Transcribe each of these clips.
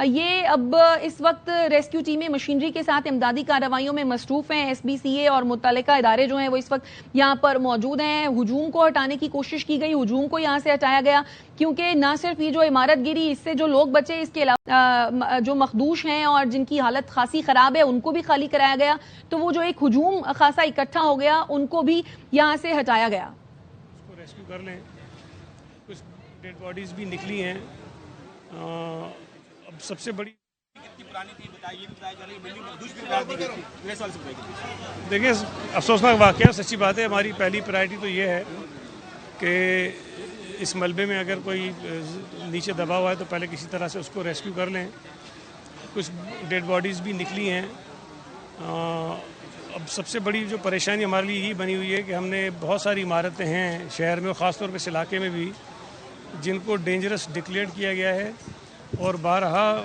یہ اب اس وقت ریسکیو ٹیمیں مشینری کے ساتھ امدادی کارروائیوں میں مصروف ہیں. ایس بی سی اے اور متعلقہ ادارے جو ہیں وہ اس وقت یہاں پر موجود ہیں. ہجوم کو ہٹانے کی کوشش کی گئی, ہجوم کو یہاں سے ہٹایا گیا, کیونکہ نہ صرف یہ جو عمارت گری اس سے جو لوگ بچے, اس کے علاوہ جو مخدوش ہیں اور جن کی حالت خاصی خراب ہے ان کو بھی خالی کرایا گیا. تو وہ جو ایک ہجوم خاصا اکٹھا ہو گیا ان کو بھی یہاں سے ہٹایا گیا. اس کو ریسکیو کر لیں. کچھ ڈیڈ باڈیز بھی نکلی ہیں. اب سب سے بڑی دیکھیں افسوسناک واقعہ, سچی بات ہے. ہماری پہلی پرائرٹی تو یہ ہے کہ اس ملبے میں اگر کوئی نیچے دبا ہوا ہے تو پہلے کسی طرح سے اس کو ریسکیو کر لیں. کچھ ڈیڈ باڈیز بھی نکلی ہیں. اب سب سے بڑی جو پریشانی ہمارے لیے یہ بنی ہوئی ہے کہ ہم نے بہت ساری عمارتیں ہیں شہر میں, خاص طور پہ اس علاقے میں بھی, جن کو ڈینجرس ڈکلیئر کیا گیا ہے اور بارہا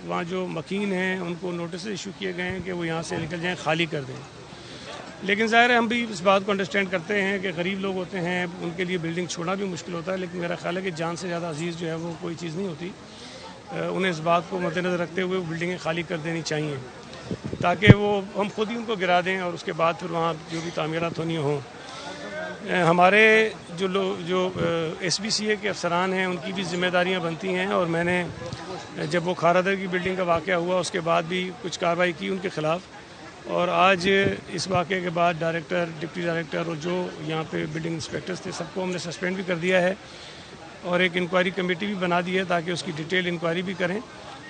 وہاں جو مکین ہیں ان کو نوٹس ایشو کیے گئے ہیں کہ وہ یہاں سے نکل جائیں, خالی کر دیں. لیکن ظاہر ہے ہم بھی اس بات کو انڈرسٹینڈ کرتے ہیں کہ غریب لوگ ہوتے ہیں, ان کے لیے بلڈنگ چھوڑنا بھی مشکل ہوتا ہے. لیکن میرا خیال ہے کہ جان سے زیادہ عزیز جو ہے وہ کوئی چیز نہیں ہوتی. انہیں اس بات کو مد نظر رکھتے ہوئے بلڈنگیں خالی کر دینی چاہیے تاکہ وہ ہم خود ہی ان کو گرا دیں اور اس کے بعد پھر وہاں جو بھی تعمیرات ہونی ہوں. ہمارے جو ایس بی سی اے کے افسران ہیں ان کی بھی ذمہ داریاں بنتی ہیں, اور میں نے جب وہ کھارادر کی بلڈنگ کا واقعہ ہوا اس کے بعد بھی کچھ کارروائی کی ان کے خلاف, اور آج اس واقعے کے بعد ڈائریکٹر, ڈپٹی ڈائریکٹر اور جو یہاں پہ بلڈنگ انسپیکٹرز تھے سب کو ہم نے سسپینڈ بھی کر دیا ہے, اور ایک انکوائری کمیٹی بھی بنا دی ہے تاکہ اس کی ڈیٹیل انکوائری بھی کریں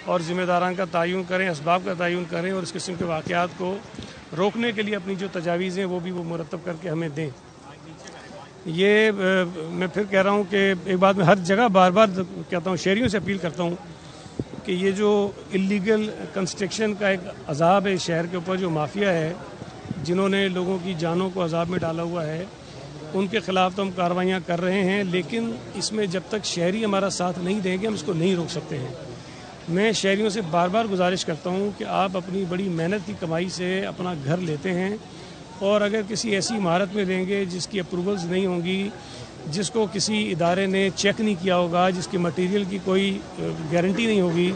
اور ذمہ داران کا تعین کریں, اسباب کا تعین کریں, اور اس قسم کے واقعات کو روکنے کے لیے اپنی جو تجاویز ہیں وہ بھی وہ مرتب کر کے ہمیں دیں. یہ میں پھر کہہ رہا ہوں کہ ایک بات میں ہر جگہ بار بار کہتا ہوں, شہریوں سے اپیل کرتا ہوں کہ یہ جو اللیگل کنسٹرکشن کا ایک عذاب ہے شہر کے اوپر, جو مافیا ہے جنہوں نے لوگوں کی جانوں کو عذاب میں ڈالا ہوا ہے, ان کے خلاف تو ہم کارروائیاں کر رہے ہیں. لیکن اس میں جب تک شہری ہمارا ساتھ نہیں دیں گے ہم اس کو نہیں روک سکتے ہیں. میں شہریوں سے بار بار گزارش کرتا ہوں کہ آپ اپنی بڑی محنت کی کمائی سے اپنا گھر لیتے ہیں, اور اگر کسی ایسی عمارت میں لیں گے جس کی اپروولز نہیں ہوں گی, جس کو کسی ادارے نے چیک نہیں کیا ہوگا, جس کی مٹیریل کی کوئی گارنٹی نہیں ہوگی,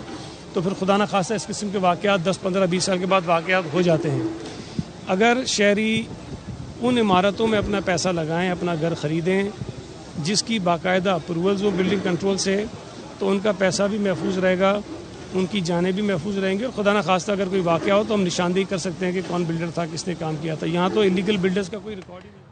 تو پھر خدا نہ خواستہ اس قسم کے واقعات 10, 15, 20 سال کے بعد واقعات ہو جاتے ہیں. اگر شہری ان عمارتوں میں اپنا پیسہ لگائیں, اپنا گھر خریدیں جس کی باقاعدہ اپروولز ہو بلڈنگ کنٹرول سے, تو ان کا پیسہ بھی محفوظ رہے گا, ان کی جانیں بھی محفوظ رہیں گے, اور خدا نہ خواستہ اگر کوئی واقعہ ہو تو ہم نشاندہی کر سکتے ہیں کہ کون بلڈر تھا, کس نے کام کیا تھا. یہاں تو انلیگل بلڈرز کا کوئی ریکارڈ ہی نہیں.